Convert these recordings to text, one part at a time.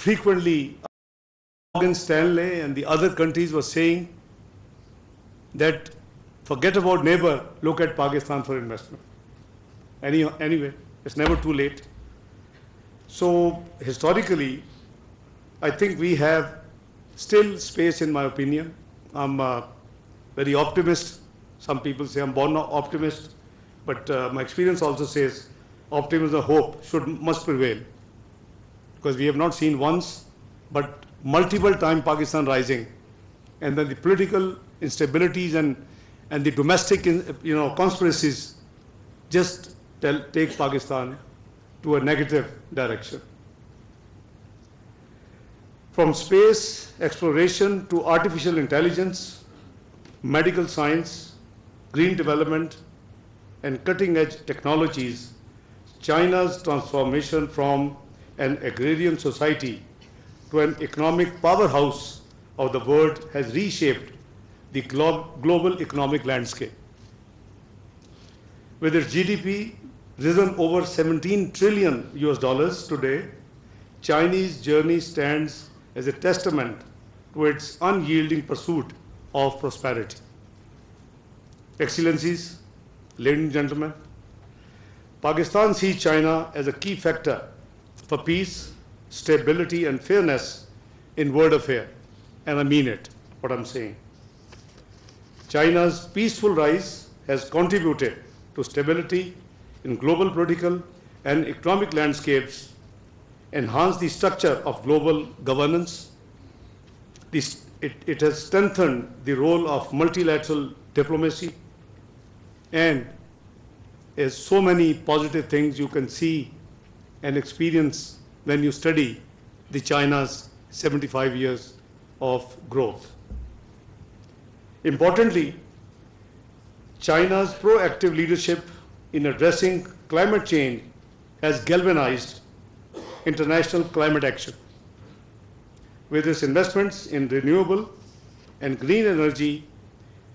frequently Morgan Stanley and the other countries were saying that forget about neighbor, look at Pakistan for investment. Anyway, it's never too late. So historically, I think we have still space, in my opinion. I'm very optimist. Some people say I'm born optimist, but my experience also says optimism, hope must prevail, because we have not seen once, but multiple times Pakistan rising, and then the political instabilities and the domestic conspiracies just take Pakistan to a negative direction. From space exploration to artificial intelligence, medical science, green development, and cutting-edge technologies, China's transformation from an agrarian society to an economic powerhouse of the world has reshaped the global economic landscape. With its GDP risen over 17 trillion US dollars today, Chinese journey stands as a testament to its unyielding pursuit of prosperity. Excellencies, ladies and gentlemen, Pakistan sees China as a key factor for peace, stability, and fairness in world affairs, and I mean it, what I'm saying. China's peaceful rise has contributed to stability in global political and economic landscapes, enhanced the structure of global governance. It has strengthened the role of multilateral diplomacy, and there's so many positive things you can see and experience when you study the China's 75 years of growth. Importantly, China's proactive leadership in addressing climate change has galvanized international climate action. With its investments in renewable and green energy,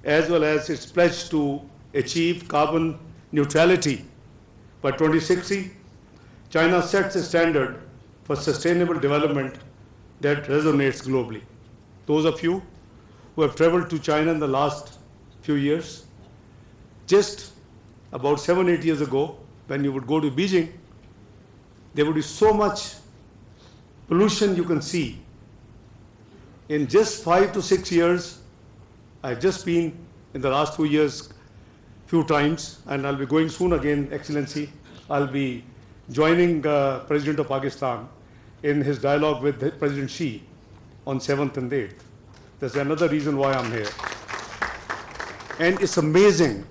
as well as its pledge to achieve carbon neutrality by 2060, China sets a standard for sustainable development that resonates globally. Those of you who have traveled to China in the last few years, just about 7-8 years ago, when you would go to Beijing, there would be so much pollution you can see. In just 5 to 6 years, I've just been in the last 2 years few times, and I'll be going soon again, Excellency. I'll be joining President of Pakistan in his dialogue with President Xi on 7th and 8th. That's another reason why I'm here. And it's amazing.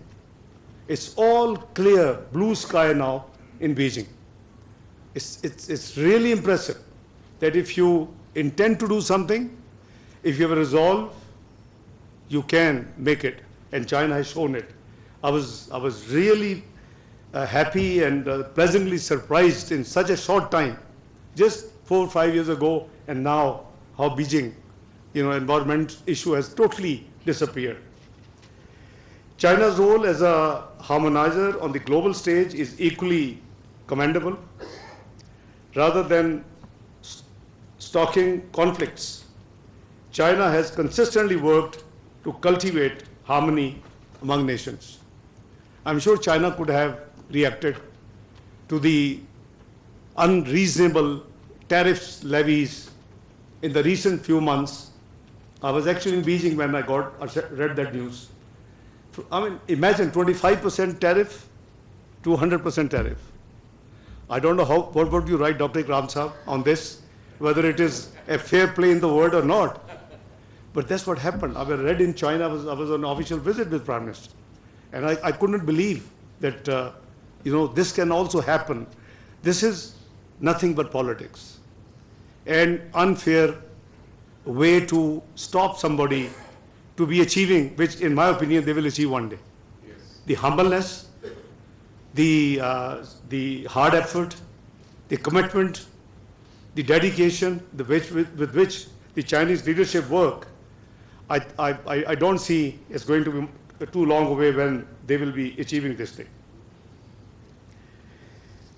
It's all clear, blue sky now in Beijing. It's really impressive that if you intend to do something, if you have a resolve, you can make it. And China has shown it. I was really happy and pleasantly surprised in such a short time, just 4 or 5 years ago, and now how Beijing, environment issue has totally disappeared. China's role as a harmonizer on the global stage is equally commendable. Rather than stoking conflicts, China has consistently worked to cultivate harmony among nations. I'm sure China could have reacted to the unreasonable tariffs levies in the recent few months. I was actually in Beijing when I read that news. I mean, imagine 25% tariff to 100% tariff. I don't know what would you write, Dr. Ikram Saab, on this, whether it is a fair play in the world or not. But that's what happened. I read in China, I was on an official visit with Prime Minister. And I couldn't believe that, this can also happen. This is nothing but politics. An unfair way to stop somebody to be achieving, which in my opinion they will achieve one day. Yes. The humbleness, the hard effort, the commitment, the dedication with which the Chinese leadership work, I don't see it's going to be too long away when they will be achieving this thing.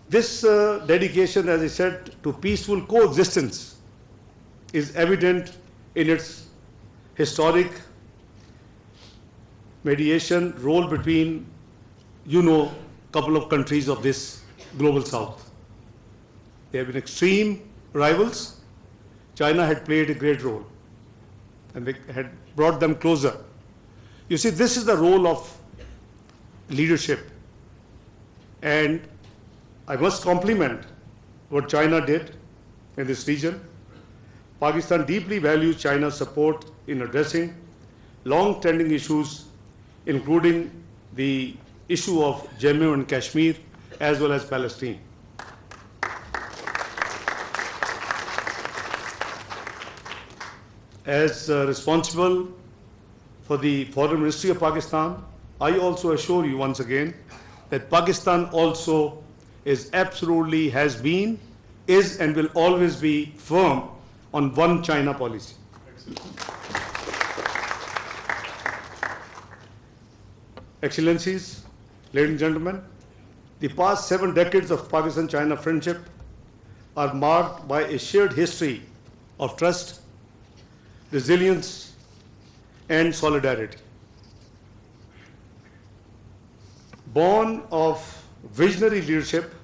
This dedication, as I said, to peaceful coexistence is evident in its historic mediation role between, couple of countries of this global south. They have been extreme rivals. China had played a great role, and they had brought them closer. You see, this is the role of leadership, and I must compliment what China did in this region. Pakistan deeply values China's support in addressing long-standing issues, including the issue of Jammu and Kashmir as well as Palestine. As responsible for the Foreign Ministry of Pakistan, I also assure you once again that Pakistan also is absolutely, has been, is and will always be firm on one China policy. Excellencies, ladies and gentlemen, the past 7 decades of Pakistan-China friendship are marked by a shared history of trust, resilience, and solidarity. Born of visionary leadership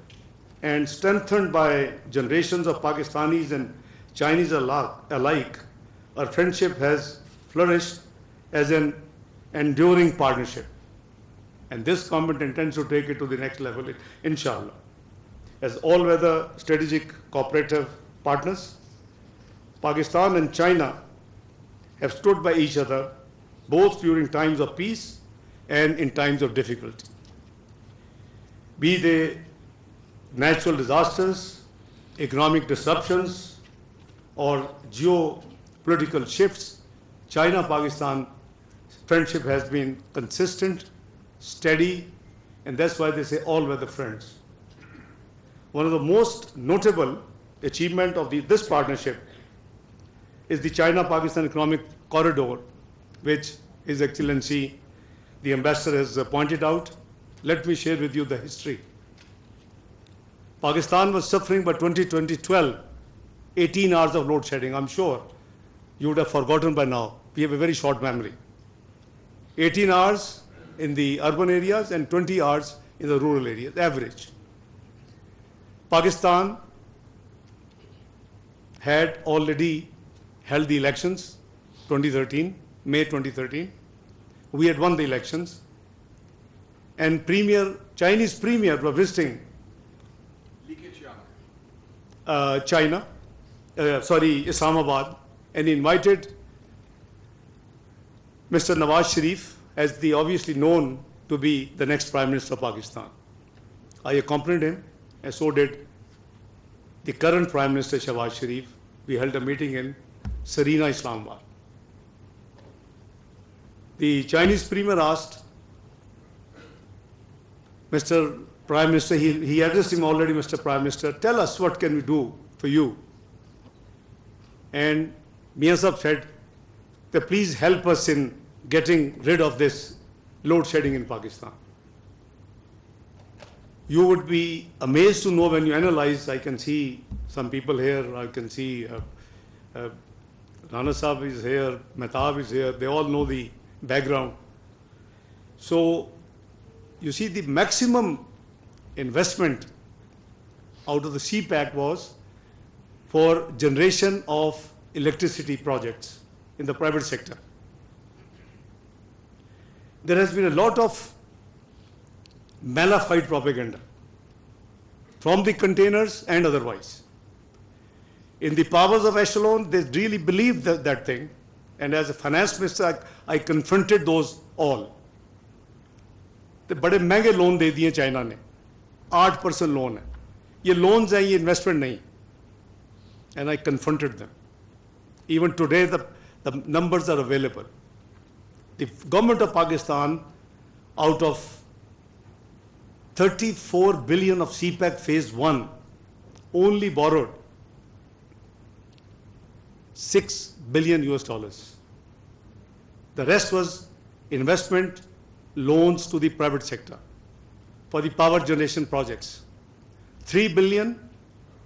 and strengthened by generations of Pakistanis and Chinese alike, our friendship has flourished as an enduring partnership. And this government intends to take it to the next level, inshallah. As all-weather strategic cooperative partners, Pakistan and China have stood by each other both during times of peace and in times of difficulty. Be they natural disasters, economic disruptions, or geopolitical shifts, China-Pakistan friendship has been consistent, steady, and that's why they say all-weather friends. One of the most notable achievement of this partnership is the China-Pakistan Economic Corridor, which His Excellency, the Ambassador, has pointed out. Let me share with you the history. Pakistan was suffering by 2012, 18 hours of load shedding. I'm sure you would have forgotten by now. We have a very short memory. 18 hours in the urban areas and 20 hours in the rural areas, average. Pakistan had already held the elections, 2013, May 2013. We had won the elections. And Chinese premier were visiting Islamabad, and invited Mr. Nawaz Sharif as the obviously known to be the next Prime Minister of Pakistan. I accompanied him, and so did the current Prime Minister Shahbaz Sharif. We held a meeting in Serena, Islamabad. The Chinese premier asked Mr. Prime Minister, he addressed him already, Mr. Prime Minister, tell us what can we do for you. And Mian Sahab said that please help us in getting rid of this load shedding in Pakistan. You would be amazed to know when you analyze. I can see some people here, I can see Rana Sahab is here, Mehtab is here, they all know the background. So you see, the maximum investment out of the CPAC was for generation of electricity projects in the private sector. There has been a lot of malafide propaganda from the containers and otherwise. In the powers of echelon, they really believed that thing. And as a finance minister, I confronted those all. तो बड़े महंगे loan दे दिए China ने, 8% loan है, ये loans हैं, ये investment नहीं. And I confronted them. Even today the numbers are available. The government of Pakistan, out of 34 billion of CPAC phase 1, only borrowed $6 billion US. The rest was investment loans to the private sector for the power generation projects. 3 billion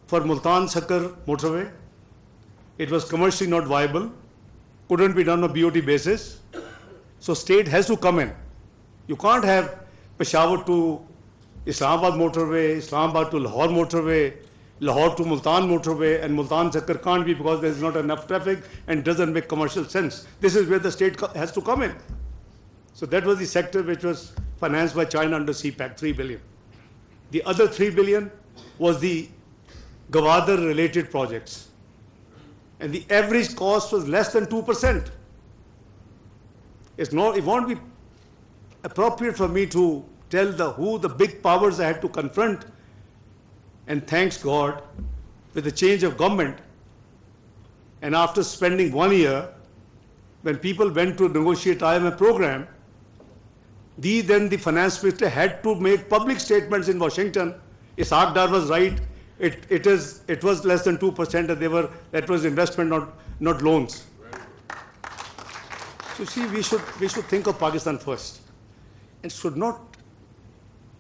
for Multan Sakar motorway, It was commercially not viable, couldn't be done on a BOT basis. So state has to come in. You can't have Peshawar to Islamabad motorway, Islamabad to Lahore motorway, Lahore to Multan motorway, and Multan Chakkar can't be because there's not enough traffic and doesn't make commercial sense. This is where the state has to come in. So that was the sector which was financed by China under CPAC, 3 billion. The other 3 billion was the Gwadar-related projects. And the average cost was less than 2%. It won't be appropriate for me to tell who the big powers I had to confront. And thanks God, with the change of government, and after spending 1 year, when people went to negotiate IMF program, then the finance minister had to make public statements in Washington. Ishaq Dar was right. It was less than 2%, and that was investment, not loans. So see, we should think of Pakistan first, and should not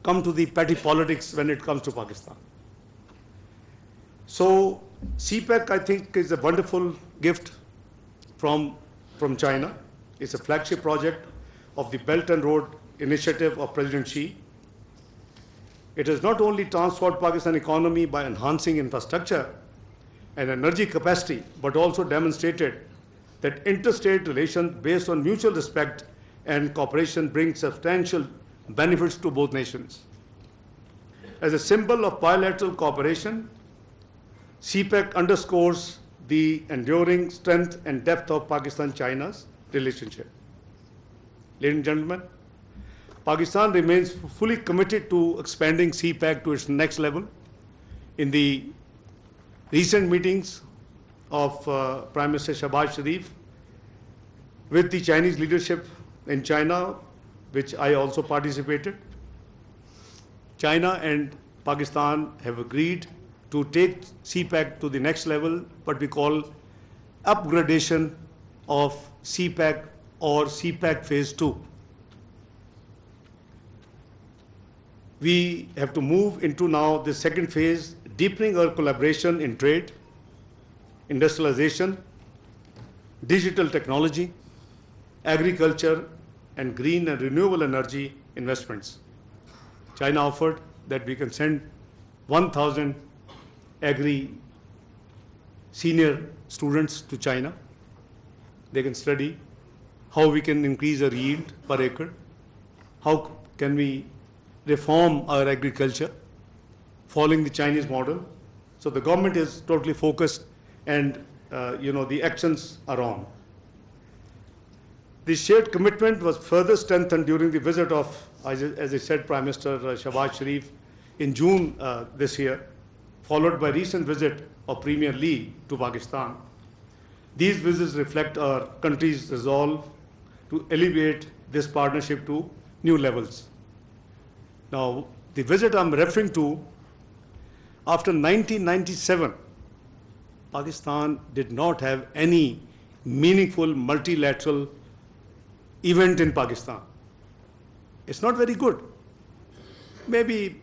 come to the petty politics when it comes to Pakistan. So CPAC, I think, is a wonderful gift from China. It's a flagship project of the Belt and Road Initiative of President Xi. It has not only transformed Pakistan economy by enhancing infrastructure and energy capacity, but also demonstrated that interstate relations based on mutual respect and cooperation bring substantial benefits to both nations. As a symbol of bilateral cooperation, CPAC underscores the enduring strength and depth of Pakistan-China's relationship. Ladies and gentlemen, Pakistan remains fully committed to expanding CPAC to its next level. In the recent meetings of Prime Minister Shehbaz Sharif with the Chinese leadership in China, which I also participated, China and Pakistan have agreed to take CPAC to the next level, what we call upgradation of CPAC or CPAC Phase 2. We have to move into now the second phase, deepening our collaboration in trade, industrialization, digital technology, agriculture, and green and renewable energy investments. China offered that we can send 1,000 agri senior students to China. They can study how we can increase our yield per acre, how can we reform our agriculture following the Chinese model. So the government is totally focused, and the actions are on. The shared commitment was further strengthened during the visit of, as I said, Prime Minister Shehbaz Sharif in June this year, followed by recent visit of Premier Lee to Pakistan. These visits reflect our country's resolve to elevate this partnership to new levels. Now, the visit I'm referring to, after 1997, Pakistan did not have any meaningful multilateral event in Pakistan. It's not very good. Maybe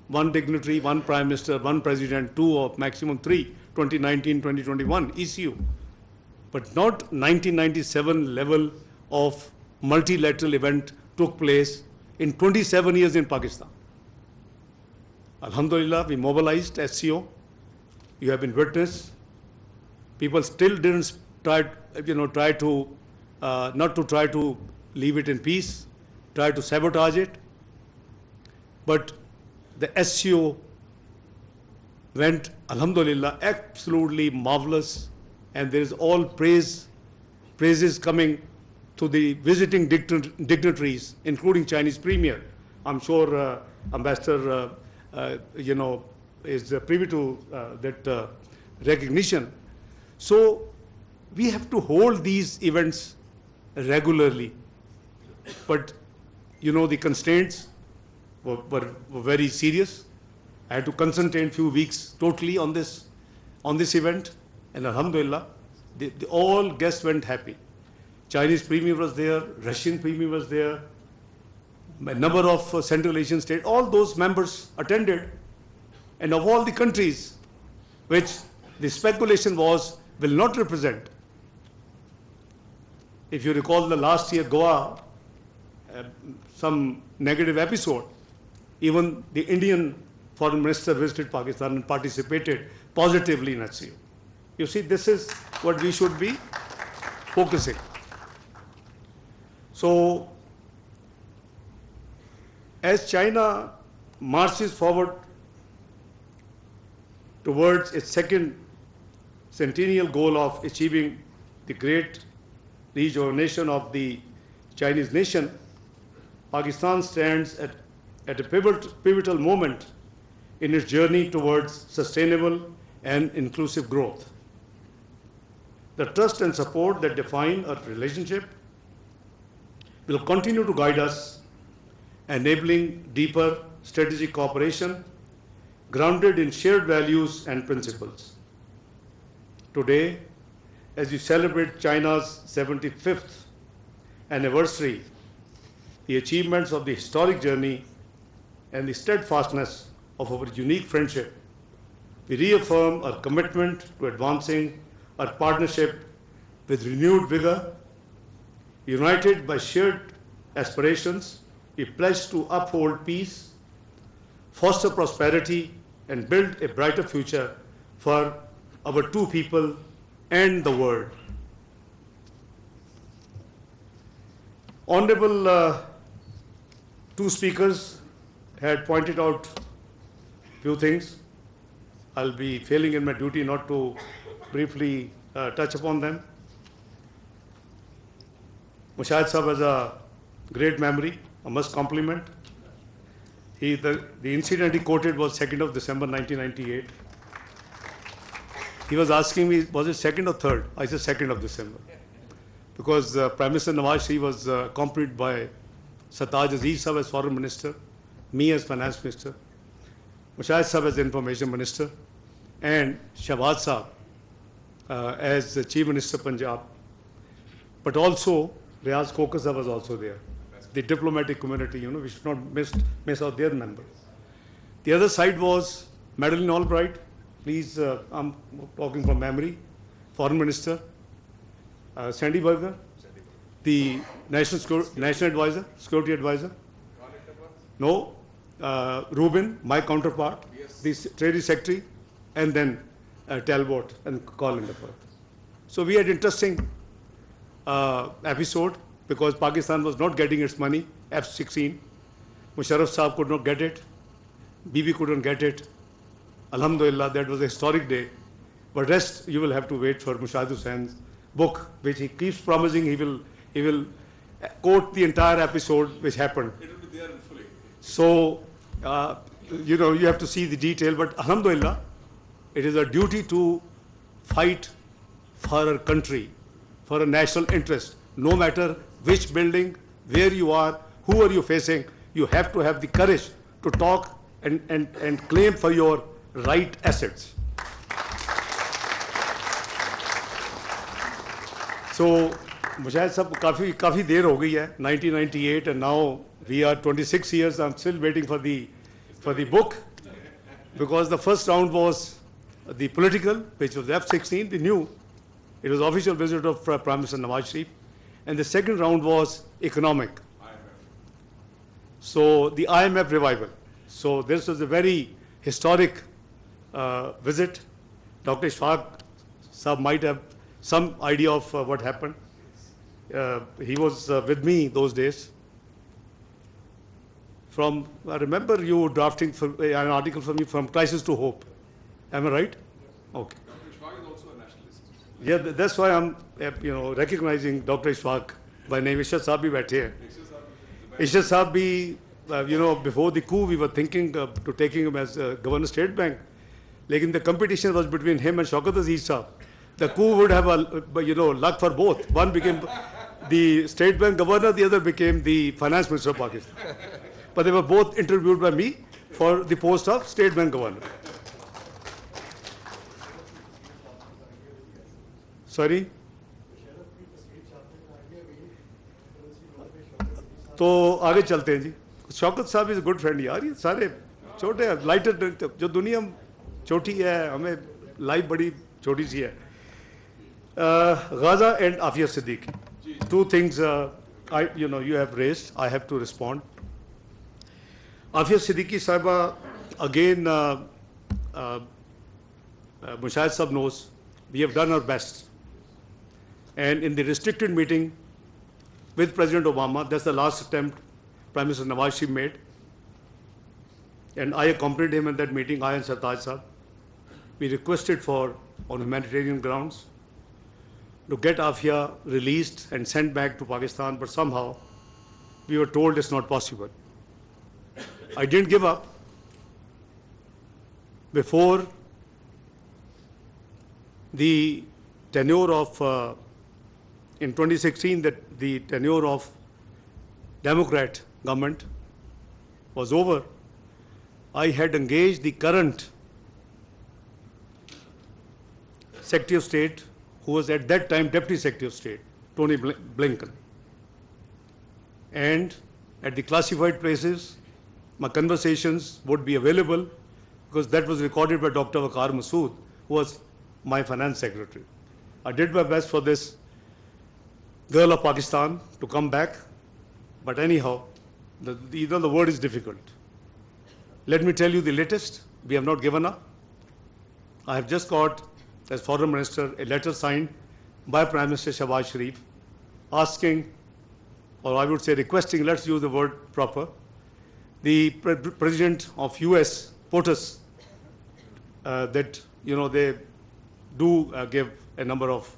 one dignitary, one prime minister, one president, two or maximum three, 2019, 2021, ECU. But not 1997 level of multilateral event took place in 27 years in Pakistan. Alhamdulillah, we mobilized SCO. You have been witness. People still didn't try to leave it in peace, try to sabotage it. But the SCO went, alhamdulillah, absolutely marvelous, and there is all praises coming to the visiting dignitaries, including Chinese Premier. I'm sure Ambassador, is privy to that recognition. So we have to hold these events regularly. But, the constraints were very serious. I had to concentrate a few weeks totally on this event, and alhamdulillah, all guests went happy. Chinese Premier was there, Russian Premier was there, a number of Central Asian states, all those members attended, and of all the countries, which the speculation was will not represent. If you recall the last year Goa, some negative episode, even the Indian foreign minister visited Pakistan and participated positively in HCO. You see, this is what we should be focusing. So, as China marches forward towards its second centennial goal of achieving the great rejuvenation of the Chinese nation, Pakistan stands at a pivotal moment in its journey towards sustainable and inclusive growth. The trust and support that define our relationship will continue to guide us, enabling deeper strategic cooperation grounded in shared values and principles. Today, as we celebrate China's 75th anniversary, the achievements of the historic journey and the steadfastness of our unique friendship, we reaffirm our commitment to advancing our partnership with renewed vigor. United by shared aspirations, we pledge to uphold peace, foster prosperity, and build a brighter future for our two people and the world. Honorable two speakers had pointed out few things. I'll be failing in my duty not to briefly touch upon them. Mushahid Sahab has a great memory, I must compliment. The incident he quoted was 2nd of December 1998. He was asking me, was it 2nd or 3rd? I said 2nd of December. Because Prime Minister Nawaz Sharif was accompanied by Sartaj Aziz Sahab as Foreign Minister, me as Finance Minister, Mushahid Sahab as Information Minister, and Shahbaz Sahab as the Chief Minister Punjab. But also, Riaz Khokar Sahab was also there. The diplomatic community, we should not miss out their members. The other side was Madeleine Albright. Please, I'm talking from memory. Foreign Minister, Sandy Berger, the National Advisor, Security Advisor. No, Rubin, my counterpart, the Treasury Secretary, and then Talbot and Colin Duckworth. So we had interesting episode because Pakistan was not getting its money, F-16. Musharraf Sahab could not get it. Bibi couldn't get it. Alhamdulillah, that was a historic day. But rest, you will have to wait for Mushahid Hussein's book, which he keeps promising he will quote the entire episode which happened. It will be there fully. So, you have to see the detail. But Alhamdulillah, it is a duty to fight for our country, for a national interest. No matter which building, where you are, who are you facing, you have to have the courage to talk and claim for your right assets. So, Mushahid Sahab, काफी देर हो गई है, 1998, and now we are 26 years. I'm still waiting for the book, because the first round was the political, which was F-16, the new. It was official visit of Prime Minister Nawaz Sharif. And the second round was economic. So the IMF revival. So this was a very historic visit. Dr. Ishaq Sahab might have some idea of what happened. He was with me those days. I remember you drafting an article for me, From Crisis to Hope. Am I right? Okay. Yeah, that's why I'm, recognizing Dr. Ishaq by name. Ishaq Sahab bhi baithe hain. Ishaq Sahab bhi, before the coup, we were thinking to taking him as Governor State Bank. Lekin the competition was between him and Shaukat Aziz Sahab. The coup would have, luck for both. One became the State Bank Governor, the other became the Finance Minister of Pakistan. But they were both interviewed by me for the post of State Bank Governor. Sorry? तो आगे चलते हैं जी. शौकत साहब is a good friend यार. ये सारे छोटे lighter जो दुनिया छोटी है, हमें लाइफ बड़ी छोटी सी है. Gaza and Afia Siddiqui. Two things you have raised. I have to respond. Afia Siddiqui Saiba, again, Mushahid Sab knows, we have done our best. And in the restricted meeting with President Obama, that's the last attempt Prime Minister Nawaz Sharif made. And I accompanied him in that meeting, I and Sartaj Sahab. We requested for, on humanitarian grounds, to get Afia released and sent back to Pakistan, but somehow we were told it's not possible. I didn't give up. Before the tenure of, in 2016, that the tenure of Democrat government was over, I had engaged the current Secretary of State, who was at that time Deputy Secretary of State, Tony Blinken. And at the classified places, my conversations would be available because that was recorded by Dr. Waqar Masood, who was my finance secretary. I did my best for this girl of Pakistan to come back, but anyhow, the word is difficult. Let me tell you the latest. We have not given up. I have just got, as Foreign Minister, a letter signed by Prime Minister Shahbaz Sharif asking, or I would say requesting, let's use the word proper, the President of US POTUS that, they do give a number of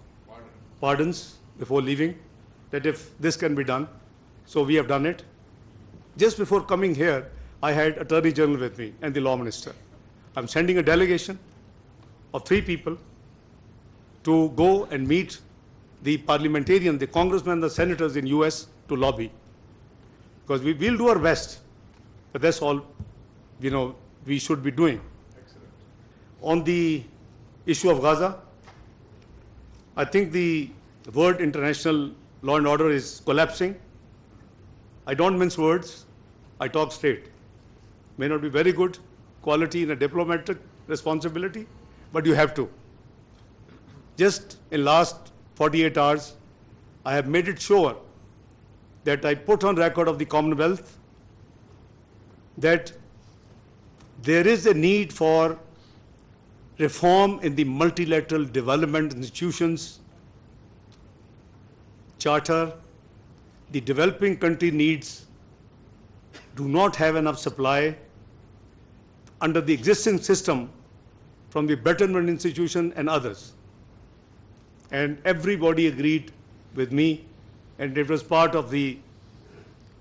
pardons before leaving, that if this can be done. So we have done it. Just before coming here, I had Attorney General with me and the Law Minister. I'm sending a delegation of 3 people to go and meet the parliamentarian, the congressmen, the senators in US to lobby. Because we will do our best, but that's all, we should be doing. Excellent. On the issue of Gaza, I think the word international law and order is collapsing. I don't mince words, I talk straight. May not be very good quality in a diplomatic responsibility, but you have to. Just in last 48 hours, I have made it sure that I put on record of the Commonwealth that there is a need for reform in the multilateral development institutions, charter. The developing country needs do not have enough supply under the existing system from the Bretton Woods institution and others. And everybody agreed with me, and it was part of the,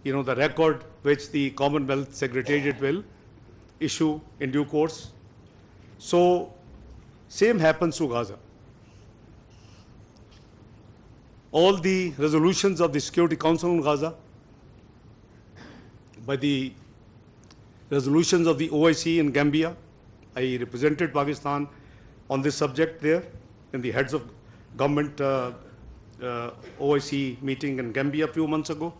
the record which the Commonwealth Secretariat will issue in due course. So, same happens to Gaza. All the resolutions of the Security Council on Gaza, by the resolutions of the OIC in Gambia, I represented Pakistan on this subject there in the heads of government OIC meeting in Gambia a few months ago.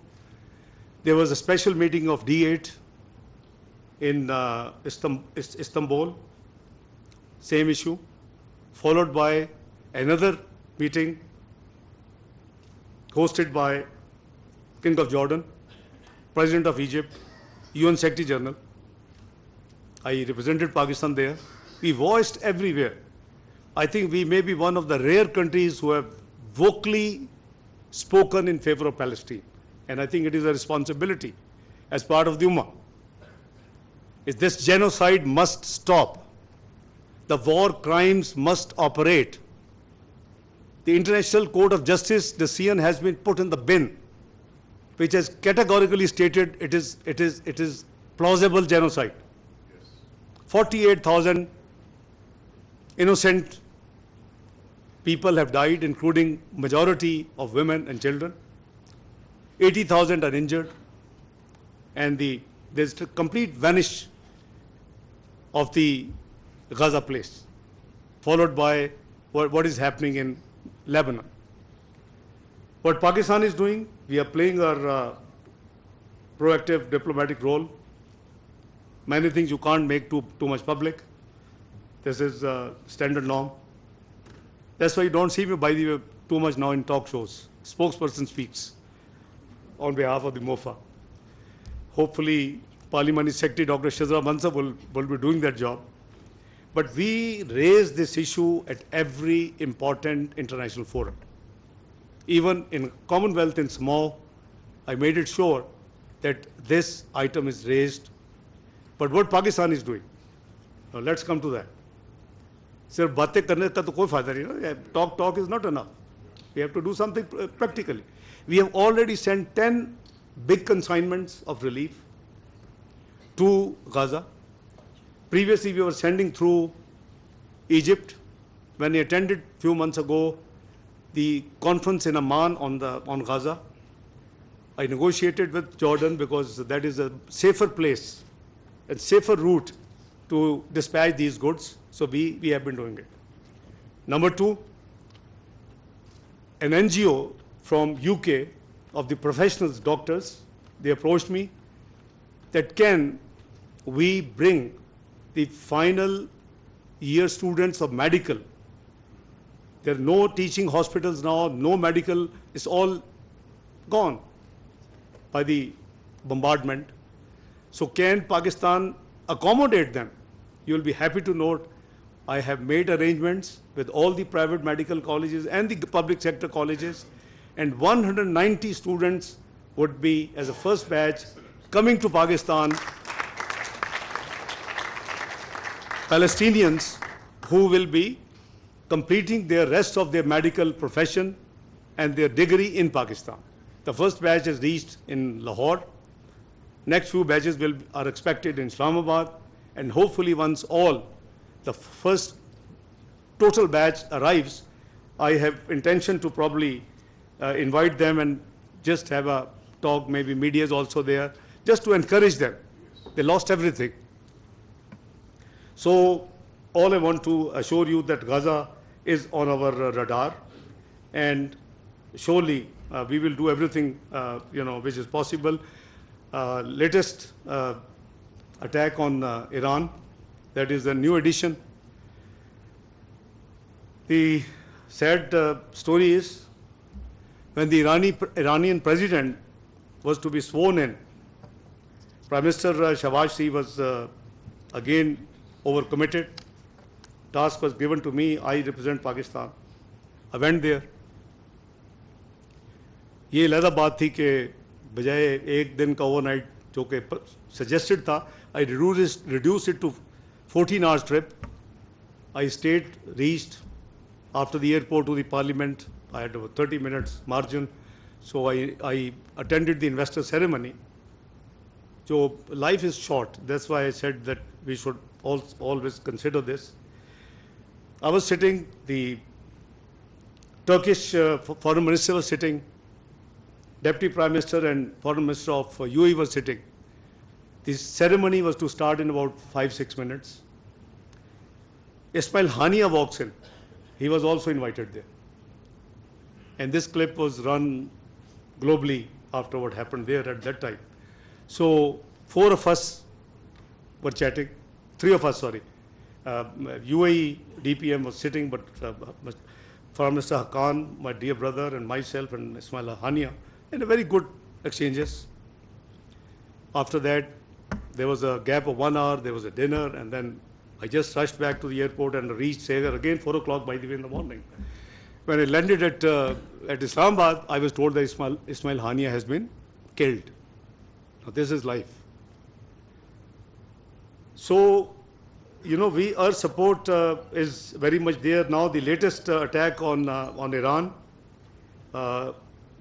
There was a special meeting of D8 in Istanbul, same issue, followed by another meeting hosted by King of Jordan, President of Egypt, UN Secretary General. I represented Pakistan there. We voiced everywhere. I think we may be one of the rare countries who have vocally spoken in favor of Palestine. And I think it is a responsibility as part of the Ummah. This genocide must stop. The war crimes must operate. The International Court of Justice decision has been put in the bin, which has categorically stated it is plausible genocide. Yes. 48,000 innocent people have died, including majority of women and children. 80,000 are injured, and there's a complete vanish of the Gaza place, followed by what is happening in Lebanon. What Pakistan is doing, we are playing our proactive diplomatic role. Many things you can't make too much public. This is standard norm. That's why you don't see me, by the way, too much now in talk shows. Spokesperson speaks on behalf of the MOFA. Hopefully, Parliamentary Secretary Dr. Shazra Mansab will be doing that job. But we raise this issue at every important international forum. Even in Commonwealth in Samoa, I made it sure that this item is raised. But what Pakistan is doing, now let's come to that. सिर्फ बातें करने का तो कोई फायदा नहीं ना. Talk is not enough. We have to do something practically. We have already sent 10 big consignments of relief to Gaza. Previously, we were sending through Egypt. When I attended a few months ago the conference in Amman on Gaza, I negotiated with Jordan because that is a safer place and safer route to dispatch these goods. So we have been doing it. Number two, an NGO from UK of the professionals, doctors, they approached me that can we bring the final year students of medical. There are no teaching hospitals now, no medical, it's all gone by the bombardment. So can Pakistan accommodate them? You will be happy to note I have made arrangements with all the private medical colleges and the public sector colleges, and 190 students would be, as a first batch, coming to Pakistan, Palestinians who will be completing their rest of their medical profession and their degree in Pakistan. The first batch has reached in Lahore. Next few batches are expected in Islamabad, and hopefully once all the first total batch arrives, I have intention to probably invite them and just have a talk, maybe media is also there, just to encourage them. They lost everything. So all I want to assure you that Gaza is on our radar, and surely we will do everything which is possible. Latest attack on Iran, that is a new addition. The sad story is when the Iranian president was to be sworn in, Prime Minister Shahbaz Sharif was again overcommitted. Task was given to me. I represent Pakistan. I went there. ये अलग बात थी कि बजाय एक दिन का overnight जो कि suggested था, I reduced it to 14 hours trip. I reached after the airport to the parliament. I had about 30 minutes margin. So I attended the investor ceremony. So life is short. That's why I said that we should always consider this. I was sitting, the Turkish foreign minister was sitting, Deputy Prime Minister and Foreign Minister of UAE were sitting. The ceremony was to start in about 5-6 minutes. Ismail Hania walks in. He was also invited there. And this clip was run globally after what happened there at that time. So 4 of us were chatting, 3 of us, sorry. UAE DPM was sitting, but Foreign Minister Haqqan, my dear brother, and myself and Ismail Hania, and a very good exchanges. After that, there was a gap of 1 hour, there was a dinner, and then I just rushed back to the airport and reached Sagar again 4 o'clock, by the way, in the morning. When I landed at Islamabad, I was told that Ismail Hania has been killed. Now this is life. So, our support is very much there. Now the latest attack on Iran,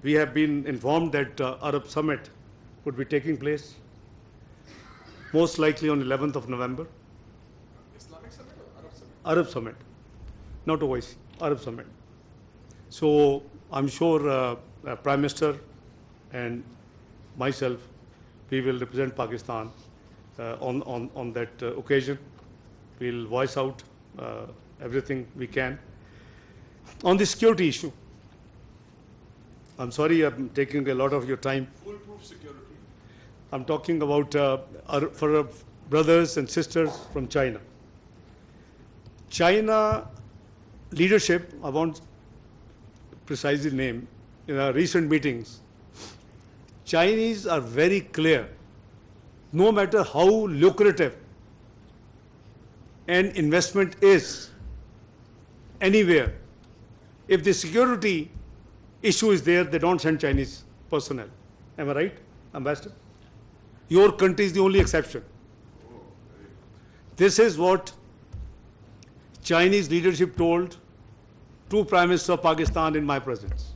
we have been informed that Arab Summit would be taking place, most likely on 11th of November. Islamic Summit or Arab Summit? Arab Summit, not OIC, Arab Summit. So I'm sure Prime Minister and myself, we will represent Pakistan on that occasion. We'll voice out everything we can. On the security issue, I'm sorry I'm taking a lot of your time. Foolproof security. I'm talking about for our brothers and sisters from China. China leadership, I won't precise his name, in our recent meetings, Chinese are very clear. No matter how lucrative an investment is anywhere, if the security issue is there, they don't send Chinese personnel. Am I right, Ambassador? Your country is the only exception. This is what Chinese leadership told to Prime Minister of Pakistan in my presence.